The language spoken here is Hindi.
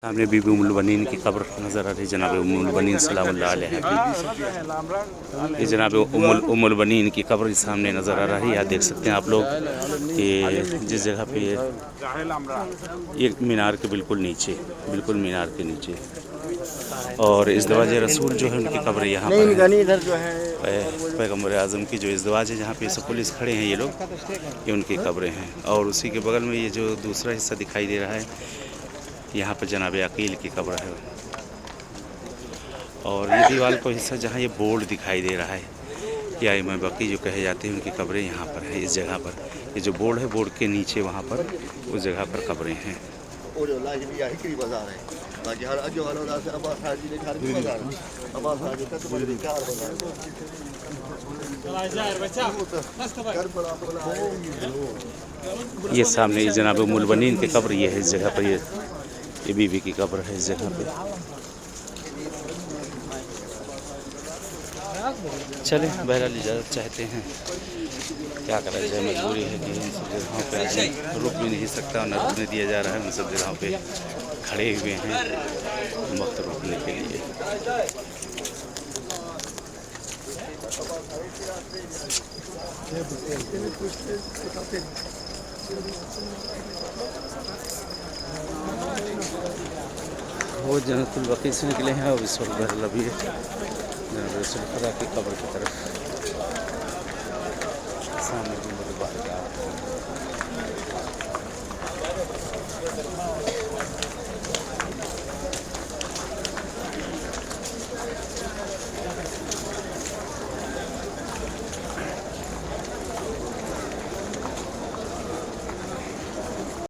सामने बीबी उम्मुल बनीन की कब्र नज़र आ रही है। जनाब उम्मुल बनीन सलामुल्लाह अलैहा की ये जनाब उम्मुल बनीन की कब्र सामने नज़र आ रही है। आप देख सकते हैं आप लोग कि जिस जगह पे ये मीनार के बिल्कुल नीचे, बिल्कुल मीनार के नीचे, और इज़्दिवाज रसूल जो है उनकी कब्र यहाँ पर है। पैगम्बर आज़म की जो इज़्दिवाज है जहाँ पे सब पुलिस खड़े हैं ये लोग, ये उनकी कब्रें हैं। और उसी के बगल में ये जो दूसरा हिस्सा दिखाई दे रहा है यहाँ पर जनाब अकील की कब्र है। और ये दीवार को हिस्सा जहाँ ये बोर्ड दिखाई दे रहा है या इमाम बकी जो कहे जाते हैं उनकी कब्रें यहाँ पर है। इस जगह पर ये जो बोर्ड है, बोर्ड के नीचे वहाँ पर उस जगह पर कब्रें हैं। ये सामने ये जनाब उम्मुल बनीन की कब्र ये है। इस जगह पर ये बीबी की कब्र है इस जगह पे। चलें, बहरहाल इजाज़त चाहते हैं, क्या करा जाए, मजबूरी है कि इन सब जगहों पे आदमी रुक भी नहीं सकता और न रुकने दिया जा रहा है। उन सब जगहों पे खड़े हुए हैं वक्त रुकने के लिए। वो जन्नतुल बकी से निकले हैं और इस वक्त बहरहाल अभी जनाब रसूल खुदा की कब्र की तरफ सामने भी